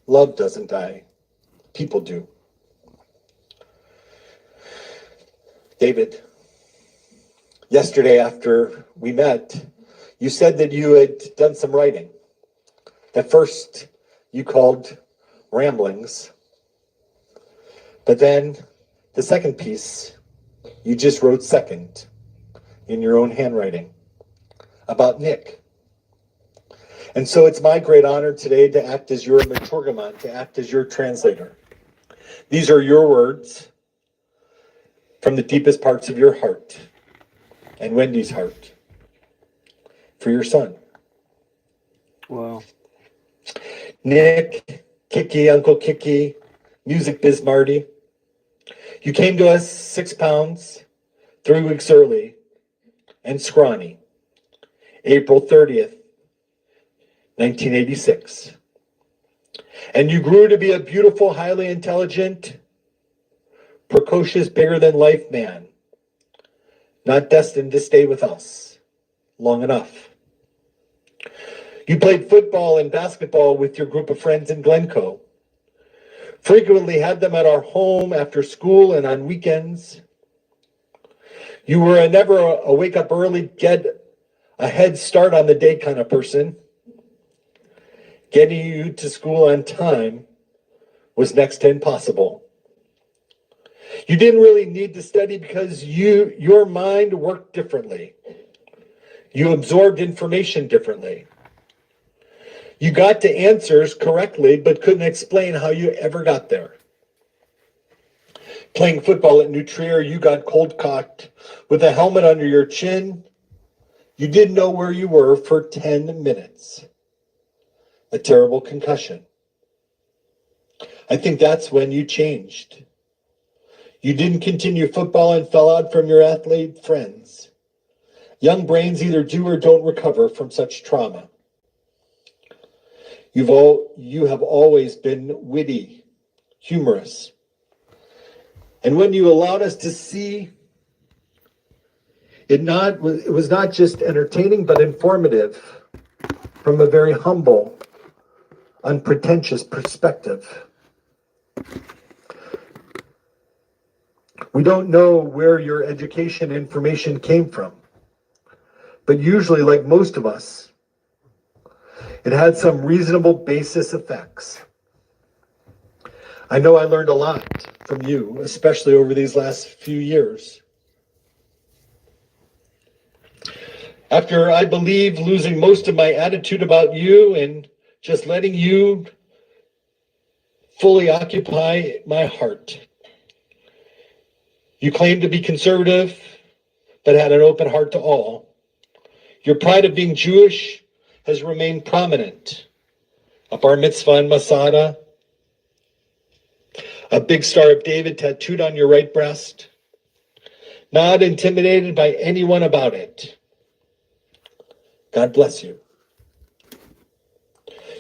Love doesn't die. People do. David, yesterday after we met, you said that you had done some writing. At first, you called ramblings. But then the second piece, you just wrote second in your own handwriting about Nick. And so it's my great honor today to act as your Maturgamon, to act as your translator. These are your words from the deepest parts of your heart and Wendy's heart for your son. Wow. Nick, Kiki, Uncle Kiki, Music Biz Marty. You came to us 6 pounds, 3 weeks early, and scrawny. April 30th, 1986. And you grew to be a beautiful, highly intelligent, precocious, bigger-than-life man, not destined to stay with us long enough. You played football and basketball with your group of friends in Glencoe. Frequently had them at our home after school and on weekends. You were never a wake up early, get a head start on the day kind of person. Getting you to school on time was next to impossible. You didn't really need to study because your mind worked differently. You absorbed information differently. You got to answers correctly, but couldn't explain how you ever got there. Playing football at New Trier, you got cold-cocked with a helmet under your chin. You didn't know where you were for 10 minutes. A terrible concussion. I think that's when you changed. You didn't continue football and fell out from your athlete friends. Young brains either do or don't recover from such trauma. You have always been witty, humorous. And when you allowed us to see it was not just entertaining, but informative from a very humble, unpretentious perspective. We don't know where your education information came from, but usually, like most of us, it had some reasonable basis effects. I know I learned a lot from you, especially over these last few years. After, I believe, losing most of my attitude about you and just letting you fully occupy my heart. You claimed to be conservative, but had an open heart to all. Your pride of being Jewish has remained prominent. A bar mitzvah in Masada, a big Star of David tattooed on your right breast. Not intimidated by anyone about it. God bless you.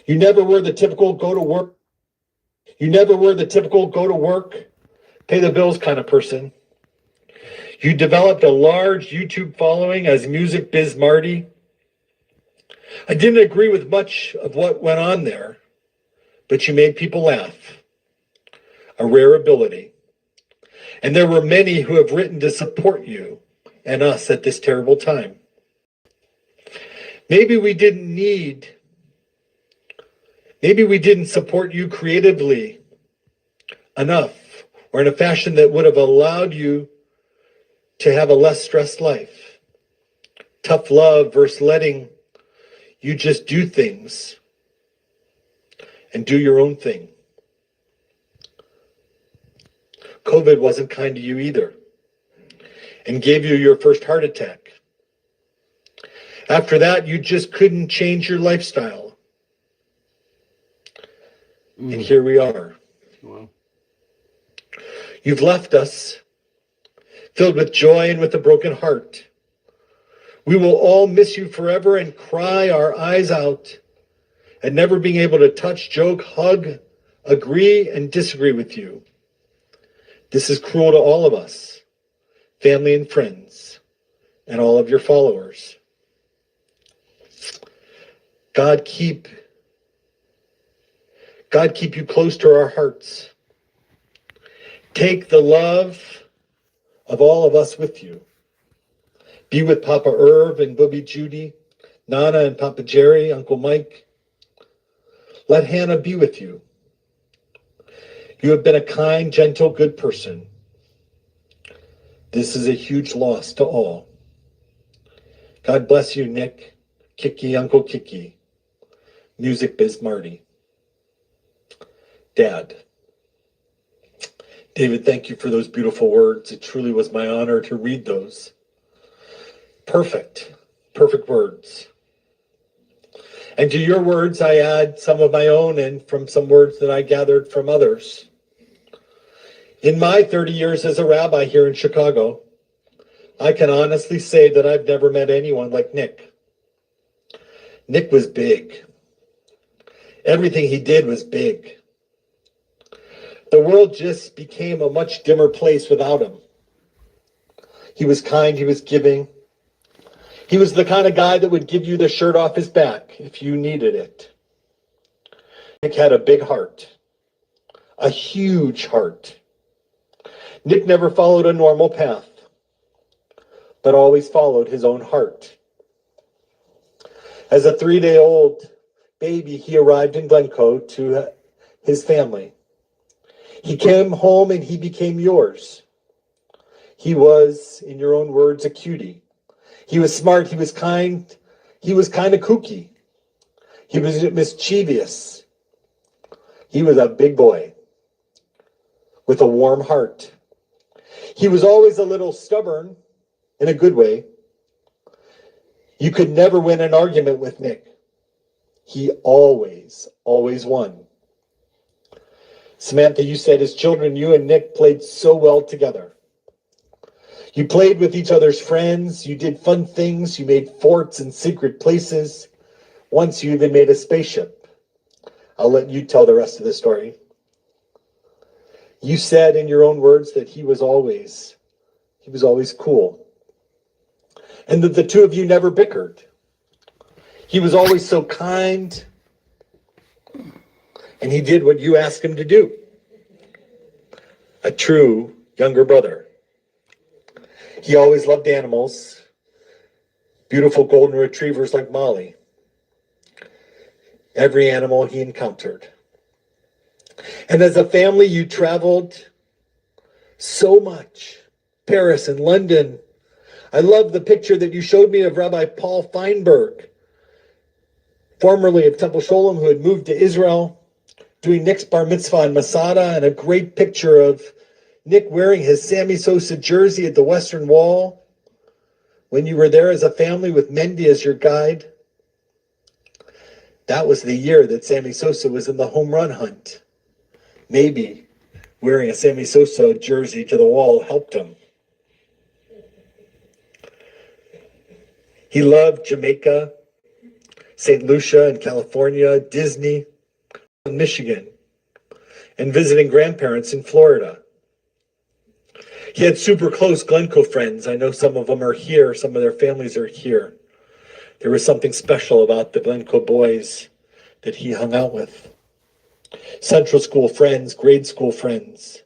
You never were the typical go to work. You never were the typical go to work, pay the bills kind of person. You developed a large YouTube following as Music Biz Marty. I didn't agree with much of what went on there, but you made people laugh. A rare ability. And there were many who have written to support you and us at this terrible time. Maybe we didn't support you creatively enough or in a fashion that would have allowed you to have a less stressed life. Tough love versus letting you just do things and do your own thing. COVID wasn't kind to you either and gave you your first heart attack. After that, you just couldn't change your lifestyle. And here we are. Wow. You've left us filled with joy and with a broken heart. We will all miss you forever and cry our eyes out at never being able to touch, joke, hug, agree, and disagree with you. This is cruel to all of us, family and friends, and all of your followers. God keep God, keep you close to our hearts. Take the love of all of us with you. Be with Papa Irv and Booby Judy, Nana and Papa Jerry, Uncle Mike. Let Hannah be with you. You have been a kind, gentle, good person. This is a huge loss to all. God bless you, Nick, Kiki, Uncle Kiki, Music Biz Marty. Dad. David, thank you for those beautiful words. It truly was my honor to read those. Perfect words. And to your words, I add some of my own and from some words that I gathered from others. In my 30 years as a rabbi here in Chicago, I can honestly say that I've never met anyone like Nick. Nick was big. Everything he did was big. The world just became a much dimmer place without him. He was kind, he was giving. He was the kind of guy that would give you the shirt off his back if you needed it. Nick had a big heart, a huge heart. Nick never followed a normal path, but always followed his own heart. As a 3-day-old baby, he arrived in Glencoe to his family. He came home and he became yours. He was, in your own words, a cutie. He was smart, he was kind of kooky. He was mischievous. He was a big boy with a warm heart. He was always a little stubborn in a good way. You could never win an argument with Nick. He always won. Samantha, you said as children, you and Nick played so well together. You played with each other's friends. You did fun things. You made forts in secret places. Once you even made a spaceship. I'll let you tell the rest of the story. You said in your own words that he was always cool. And that the two of you never bickered. He was always so kind. And he did what you asked him to do. A true younger brother. He always loved animals. Beautiful golden retrievers like Molly. Every animal he encountered. And as a family, you traveled so much. Paris and London. I love the picture that you showed me of Rabbi Paul Feinberg, formerly of Temple Sholem, who had moved to Israel, doing Nick's bar mitzvah in Masada, and a great picture of Nick wearing his Sammy Sosa jersey at the Western Wall when you were there as a family with Mendy as your guide. That was the year that Sammy Sosa was in the home run hunt. Maybe wearing a Sammy Sosa jersey to the wall helped him. He loved Jamaica, St. Lucia in California, Disney in Michigan, and visiting grandparents in Florida. He had super close Glencoe friends. I know some of them are here. Some of their families are here. There was something special about the Glencoe boys that he hung out with. Central school friends, grade school friends.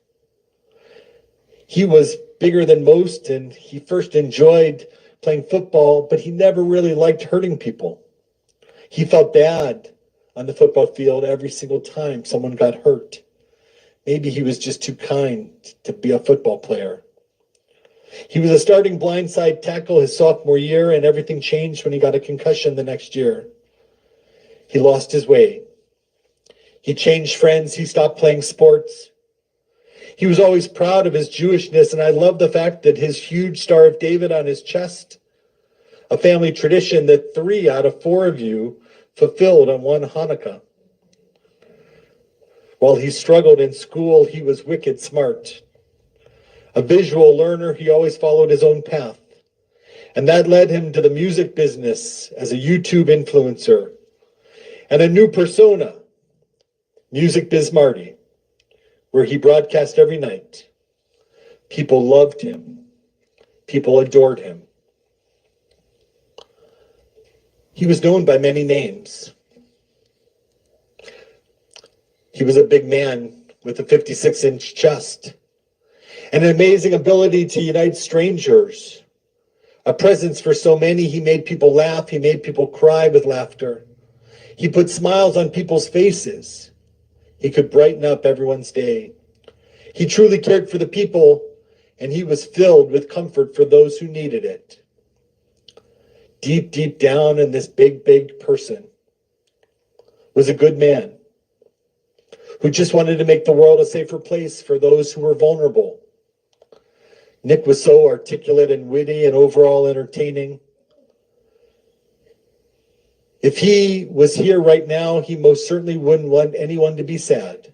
He was bigger than most, and he first enjoyed playing football, but he never really liked hurting people. He felt bad on the football field every single time someone got hurt. Maybe he was just too kind to be a football player. He was a starting blindside tackle his sophomore year, and everything changed when he got a concussion the next year. He lost his way. He changed friends. He stopped playing sports. He was always proud of his Jewishness, and I love the fact that his huge Star of David on his chest, a family tradition that 3 out of 4 of you fulfilled on one Hanukkah. While he struggled in school, he was wicked smart. A visual learner, he always followed his own path. And that led him to the music business as a YouTube influencer and a new persona, Music Biz Marty, where he broadcast every night. People loved him. People adored him. He was known by many names. He was a big man with a 56-inch chest, and an amazing ability to unite strangers. A presence for so many, he made people laugh, he made people cry with laughter. He put smiles on people's faces. He could brighten up everyone's day. He truly cared for the people, and he was filled with comfort for those who needed it. Deep, deep down in this big, big person was a good man who just wanted to make the world a safer place for those who were vulnerable. Nick was so articulate and witty and overall entertaining. If he was here right now, he most certainly wouldn't want anyone to be sad.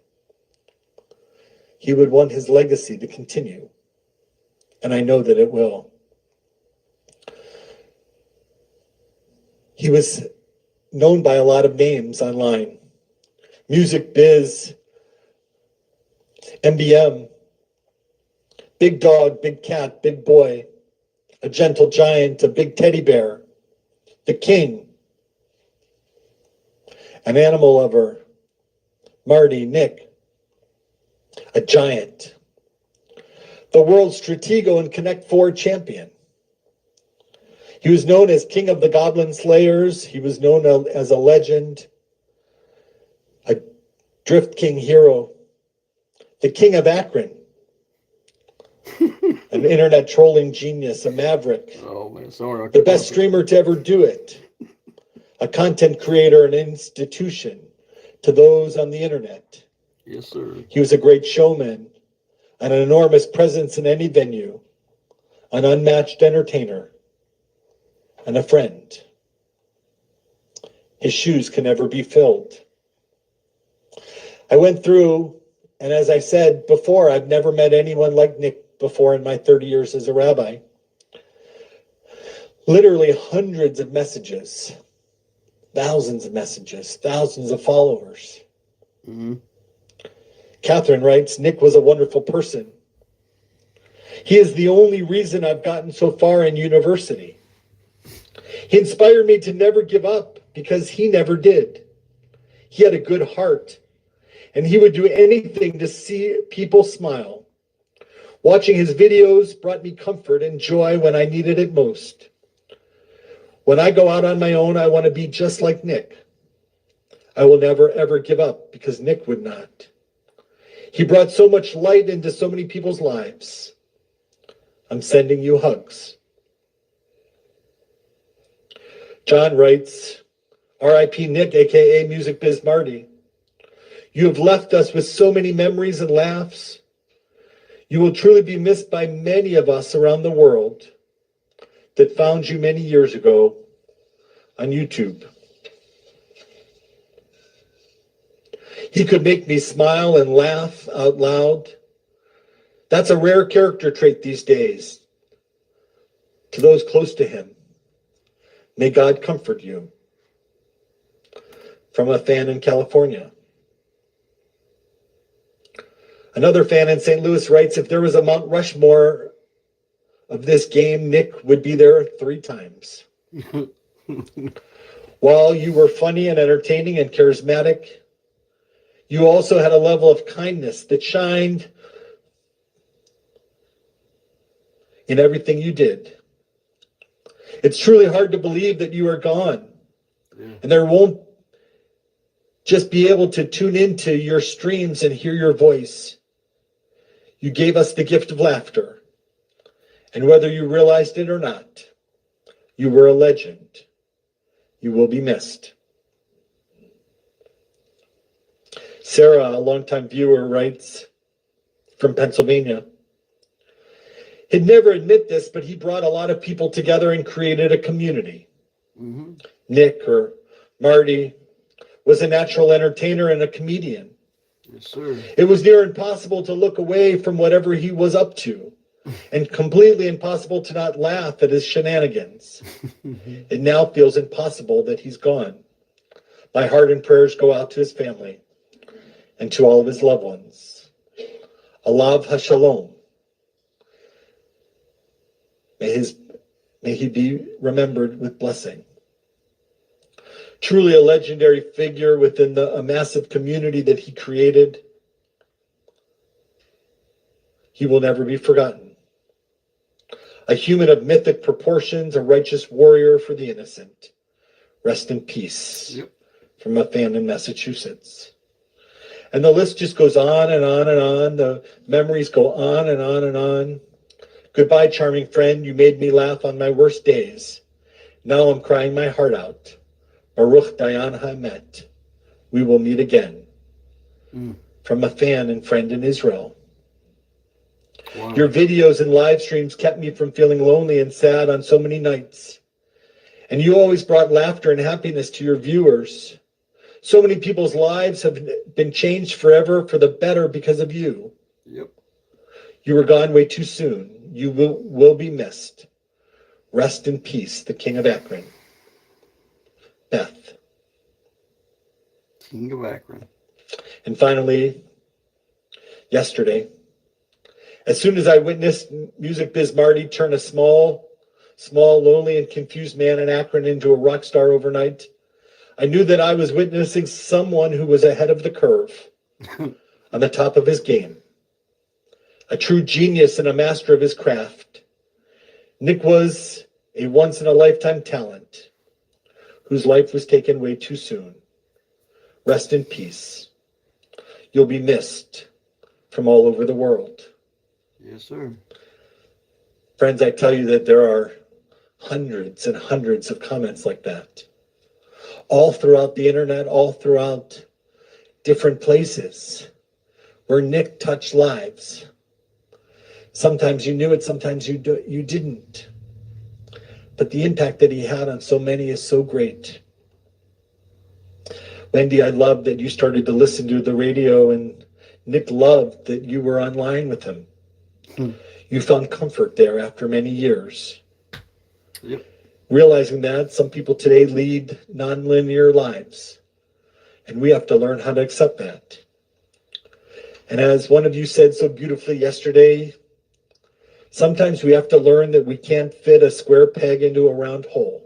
He would want his legacy to continue, and I know that it will. He was known by a lot of names online. Music Biz, MBM, Big Dog, Big Cat, Big Boy, a gentle giant, a big teddy bear, the king, an animal lover, Marty, Nick, a giant, the world's Stratego and Connect 4 champion. He was known as King of the Goblin Slayers. He was known as a legend, a Drift King hero, the King of Akron, an internet trolling genius, a maverick, Oh man, sorry. the best streamer to ever do it, a content creator, an institution to those on the internet. Yes, sir. He was a great showman, an enormous presence in any venue, an unmatched entertainer, and a friend. His shoes can never be filled. I went through, and as I said before, I've never met anyone like Nick before in my 30 years as a rabbi. Literally hundreds of messages, thousands of messages, thousands of followers. Mm-hmm. Catherine writes, Nick was a wonderful person. He is the only reason I've gotten so far in university. He inspired me to never give up because he never did. He had a good heart, and he would do anything to see people smile. Watching his videos brought me comfort and joy when I needed it most. When I go out on my own, I want to be just like Nick. I will never, ever give up because Nick would not. He brought so much light into so many people's lives. I'm sending you hugs. John writes, R.I.P. Nick, a.k.a. Music Biz Marty. You have left us with so many memories and laughs. You will truly be missed by many of us around the world that found you many years ago on YouTube. He could make me smile and laugh out loud. That's a rare character trait these days. To those close to him, may God comfort you. From a fan in California. Another fan in St. Louis writes, if there was a Mount Rushmore of this game, Nick would be there 3 times. While you were funny and entertaining and charismatic, you also had a level of kindness that shined in everything you did. It's truly hard to believe that you are gone. Yeah. And there won't just be able to tune into your streams and hear your voice. You gave us the gift of laughter. And whether you realized it or not, you were a legend. You will be missed. Sarah, a longtime viewer, writes from Pennsylvania. He'd never admit this, but he brought a lot of people together and created a community. Mm-hmm. Nick, or Marty, was a natural entertainer and a comedian. Yes, sir. It was near impossible to look away from whatever he was up to, and completely impossible to not laugh at his shenanigans. It now feels impossible that he's gone. My heart and prayers go out to his family and to all of his loved ones. Alav HaShalom. May he be remembered with blessing. Truly a legendary figure within a massive community that he created. He will never be forgotten. A human of mythic proportions, a righteous warrior for the innocent. Rest in peace. Yep. From a fan in Massachusetts. And the list just goes on and on and on. The memories go on and on and on. Goodbye, charming friend. You made me laugh on my worst days. Now I'm crying my heart out. Baruch Dayan Hamet. We will meet again. From a fan and friend in Israel. Wow. Your videos and live streams kept me from feeling lonely and sad on so many nights. And you always brought laughter and happiness to your viewers. So many people's lives have been changed forever for the better because of you. Yep. You were gone way too soon. You will be missed. Rest in peace, the King of Akron. Beth. King of Akron. And finally, yesterday, as soon as I witnessed Music Biz Marty turn a small, lonely, and confused man in Akron into a rock star overnight, I knew that I was witnessing someone who was ahead of the curve, on the top of his game. A true genius and a master of his craft. Nick was a once-in-a-lifetime talent, whose life was taken way too soon. Rest in peace. You'll be missed from all over the world. Yes, sir. Friends, I tell you that there are hundreds and hundreds of comments like that. All throughout the internet, all throughout different places where Nick touched lives. Sometimes you knew it, sometimes you didn't. But the impact that he had on so many is so great. Wendy, I love that you started to listen to the radio, and Nick loved that you were online with him. You found comfort there after many years. Yep. Realizing that some people today lead nonlinear lives, and we have to learn how to accept that. And as one of you said so beautifully yesterday, sometimes we have to learn that we can't fit a square peg into a round hole.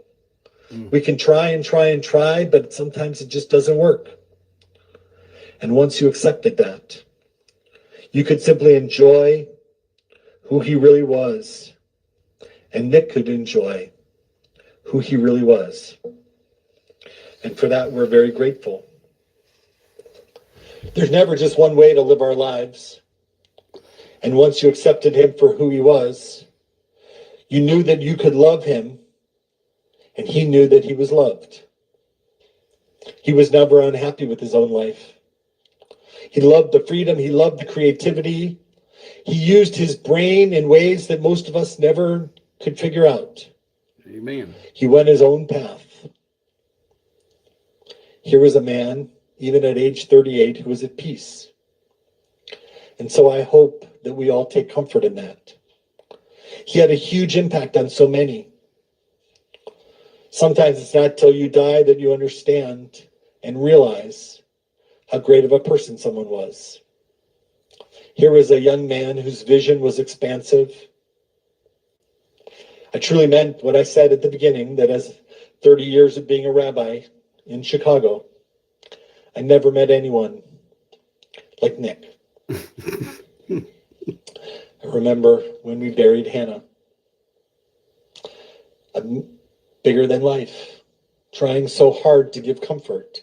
We can try and try and try, but sometimes it just doesn't work. And once you accepted that, you could simply enjoy who he really was. And Nick could enjoy who he really was. And for that, we're very grateful. There's never just one way to live our lives. And once you accepted him for who he was, you knew that you could love him, and he knew that he was loved. He was never unhappy with his own life. He loved the freedom. He loved the creativity. He used his brain in ways that most of us never could figure out. Amen. He went his own path. Here was a man, even at age 38, who was at peace. And so I hope that we all take comfort in that. He had a huge impact on so many. Sometimes it's not till you die that you understand and realize how great of a person someone was. Here was a young man whose vision was expansive. I truly meant what I said at the beginning, that as 30 years of being a rabbi in Chicago, I never met anyone like Nick. I remember when we buried Hannah. Bigger than life, trying so hard to give comfort.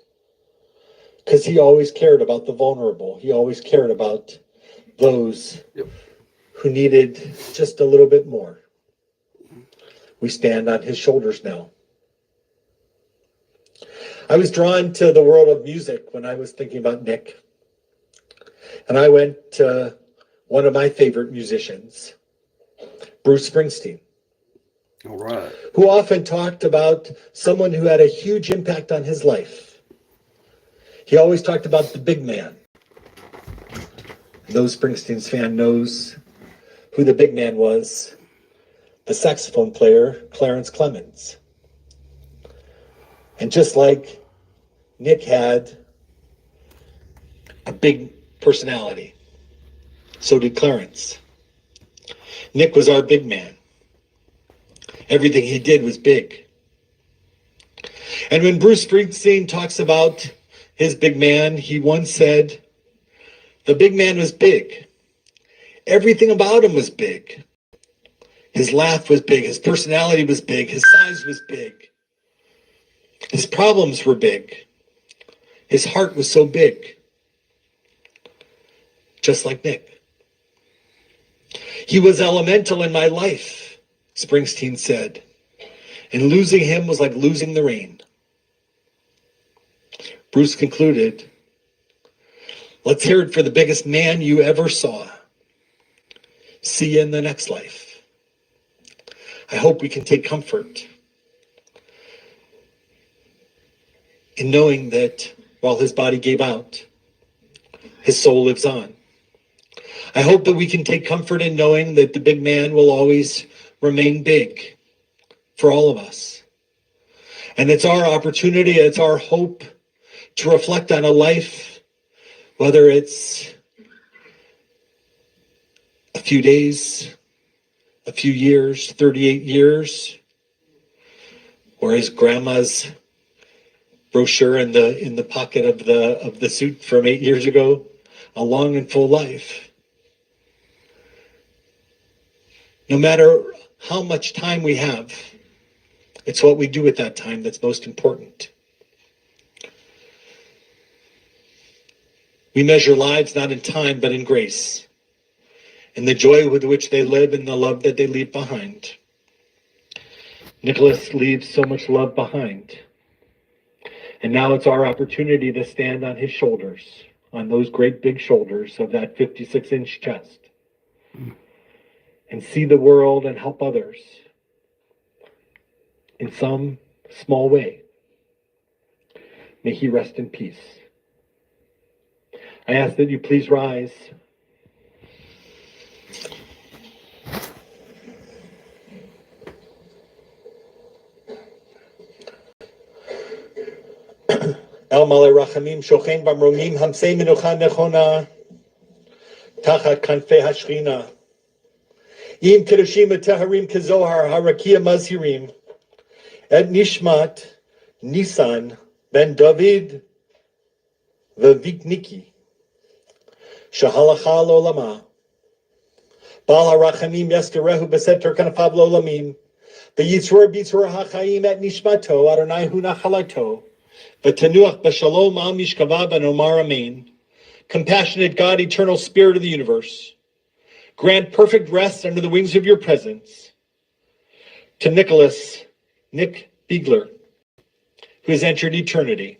Because he always cared about the vulnerable. He always cared about those who needed just a little bit more. We stand on his shoulders now. I was drawn to the world of music when I was thinking about Nick. And I went to one of my favorite musicians, Bruce Springsteen. All right. Who often talked about someone who had a huge impact on his life. He always talked about the big man. Those Springsteen's fan knows who the big man was. The saxophone player, Clarence Clemens. And just like Nick had a big personality, so did Clarence. Nick was our big man. Everything he did was big. And when Bruce Springsteen talks about his big man, he once said, the big man was big. Everything about him was big. His laugh was big. His personality was big. His size was big. His problems were big. His heart was so big. Just like Nick. He was elemental in my life, Springsteen said. And losing him was like losing the rain. Bruce concluded, let's hear it for the biggest man you ever saw. See you in the next life. I hope we can take comfort in knowing that while his body gave out, his soul lives on. I hope that we can take comfort in knowing that the big man will always remain big for all of us. And it's our opportunity, it's our hope to reflect on a life, whether it's a few days, a few years, 38 years, or his grandma's brochure in the pocket of the suit from 8 years ago, a long and full life. No matter how much time we have, it's what we do with that time that's most important. We measure lives not in time, but in grace, in the joy with which they live and the love that they leave behind. Nicholas leaves so much love behind. And now it's our opportunity to stand on his shoulders, on those great big shoulders of that 56-inch chest, and see the world and help others in some small way. May he rest in peace. I ask that you please rise. El Malay Rachamim Shochen Bamromim Hamsei Menucha Nechona Tachat Kanfei Hashchina Im Kedushim Teharim Kezohar Harakia Mazhirim Et Nishmat Nisan Ben David Vvikniki Shahalacha Lolama Bal HaRachamim Yesterehu Beseter Kanafab Lolamim Beyitzur Bitzur HaChaim Et Nishmato Adonai Hu Nachalato V'tenuach b'shalom al mishkava v'nomar amen. Compassionate God, eternal spirit of the universe, grant perfect rest under the wings of your presence to Nick Biegler, who has entered eternity.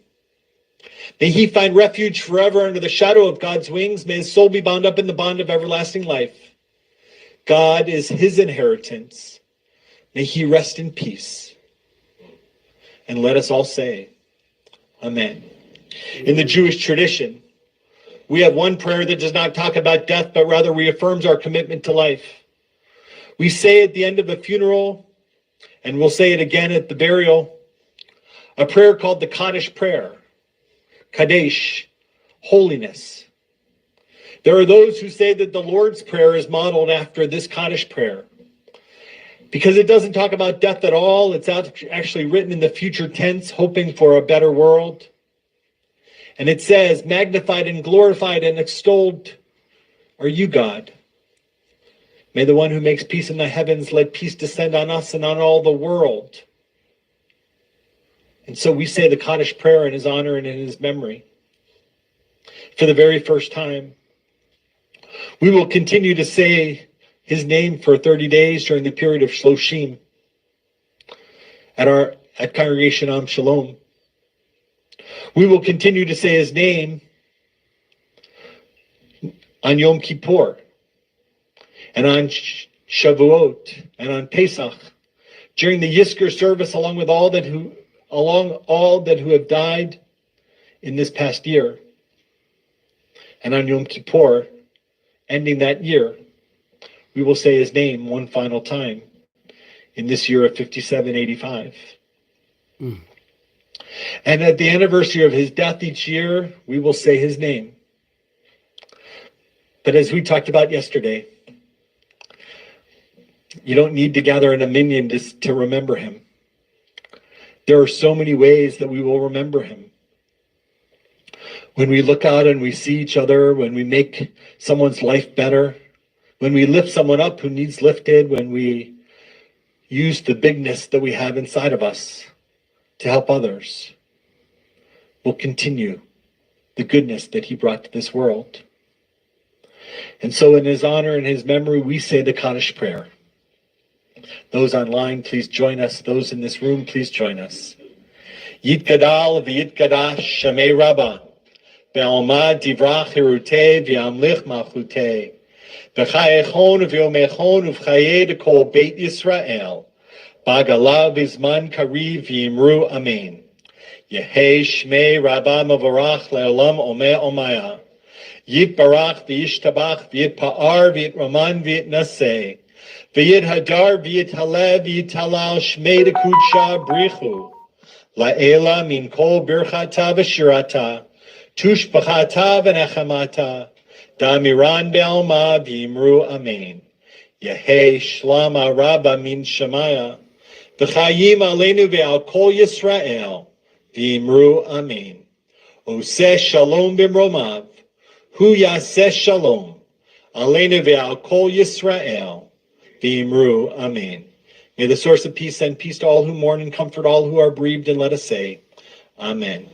May he find refuge forever under the shadow of God's wings. May his soul be bound up in the bond of everlasting life. God is his inheritance. May he rest in peace. And let us all say, Amen. In the Jewish tradition, we have one prayer that does not talk about death, but rather reaffirms our commitment to life. We say at the end of a funeral, and we'll say it again at the burial, a prayer called the Kaddish prayer. Kadesh, holiness. There are those who say that the Lord's Prayer is modeled after this Kaddish prayer, because it doesn't talk about death at all. It's actually written in the future tense, hoping for a better world. And it says, magnified and glorified and extolled are you, God. May the one who makes peace in the heavens let peace descend on us and on all the world. And so we say the Kaddish prayer in his honor and in his memory. For the very first time, we will continue to say his name for 30 days during the period of Shloshim at Congregation Am Shalom. We will continue to say his name on Yom Kippur and on Shavuot and on Pesach during the Yizkor service, along all that who have died in this past year, and on Yom Kippur, ending that year. We will say his name one final time in this year of 5785. And at the anniversary of his death each year, we will say his name. But as we talked about yesterday, you don't need to gather in a minyan to remember him. There are so many ways that we will remember him. When we look out and we see each other, when we make someone's life better, when we lift someone up who needs lifted, when we use the bigness that we have inside of us to help others, we'll continue the goodness that he brought to this world. And so in his honor and his memory, we say the Kaddish prayer. Those online, please join us. Those in this room, please join us. Yitgadal v'yitgadash Shemei Rabbah, Be'almad divrach hirutei v'yamlich malchutei, v'chayechon v'yomechon v'chayei dekol Beit Yisrael, b'agala v'zman kariv v'yimru amen. Yehei Shmei Rabbah mavarach le'olam omeh omaya. Yitbarach v'yishtabach v'yitpa'ar v'yitraman v'yitnaseh, v'yithadar v'yithalev v'yithalal Shmei dekudsha brichu. La'ela min kol birchata v'shirata, tushbachata v'nechamata, damiran be'alma v'yimru amen. Yehei shlama rabba min shemaya, v'chayim aleinu ve'al kol Yisrael, v'yimru amen. Oseh shalom b'mromav, hu yaseh shalom, aleinu ve'al kol Yisrael, v'yimru amen. May the source of peace send peace to all who mourn and comfort all who are bereaved, and let us say, Amen.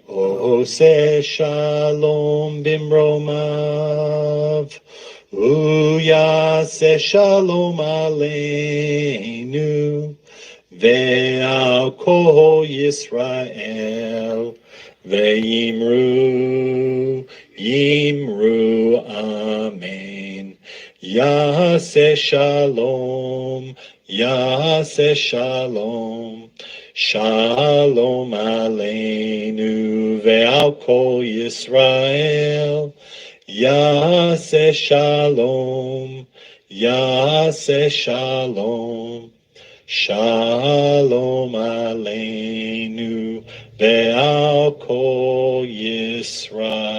Oseh shalom b'mromav, uyaseh shalom aleinu, ve'al kol Yisrael, ve'yimru, yimru, amen. Yaseh shalom, Yaseh shalom, shalom aleinu ve'al kol Yisrael. Yaseh shalom, Yaseh shalom, shalom aleinu ve'al kol Yisrael.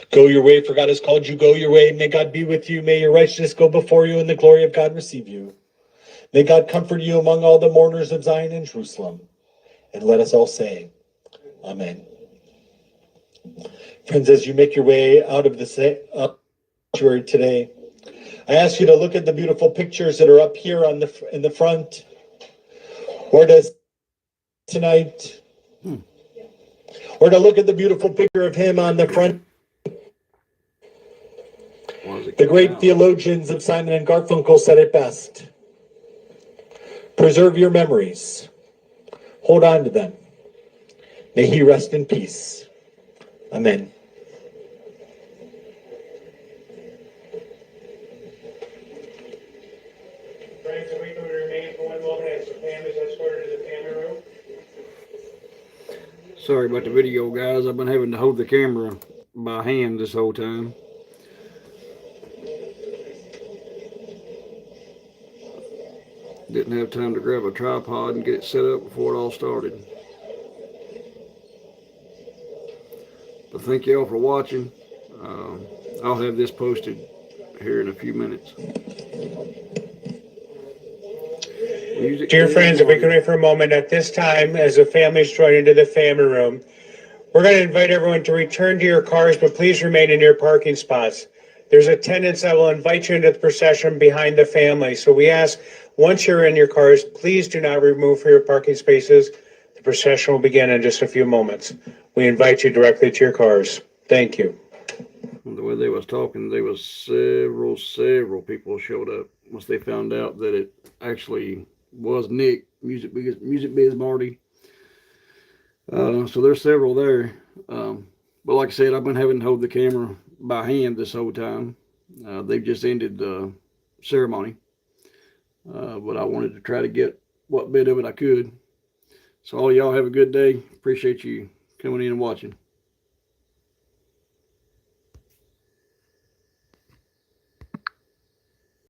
Go your way, for God has called you. Go your way. May God be with you. May your righteousness go before you, and the glory of God receive you. May God comfort you among all the mourners of Zion and Jerusalem. And let us all say, Amen. Friends, as you make your way out of the sanctuary today, I ask you to look at the beautiful pictures that are up here in the front. Or tonight, or to look at the beautiful picture of him on the front. The great theologians of Simon and Garfunkel said it best. Preserve your memories. Hold on to them. May he rest in peace. Amen. Friends, if we can remain for one moment as the family is escorted to the family room. Sorry about the video, guys. I've been having to hold the camera by hand this whole time. Didn't have time to grab a tripod and get it set up before it all started. But thank you all for watching. I'll have this posted here in a few minutes. Dear friends, if we can wait for a moment at this time as the family is joined into the family room, we're going to invite everyone to return to your cars, but please remain in your parking spots. There's attendants that will invite you into the procession behind the family. So we ask, once you're in your cars, please do not remove from your parking spaces. The procession will begin in just a few moments. We invite you directly to your cars. Thank you. The way they was talking, there was several people showed up once they found out that it actually was Nick, Music Biz Marty. So there's several there. But like I said, I've been having to hold the camera by hand this whole time. They've just ended the ceremony. But I wanted to try to get what bit of it I could. So all y'all have a good day. Appreciate you coming in and watching.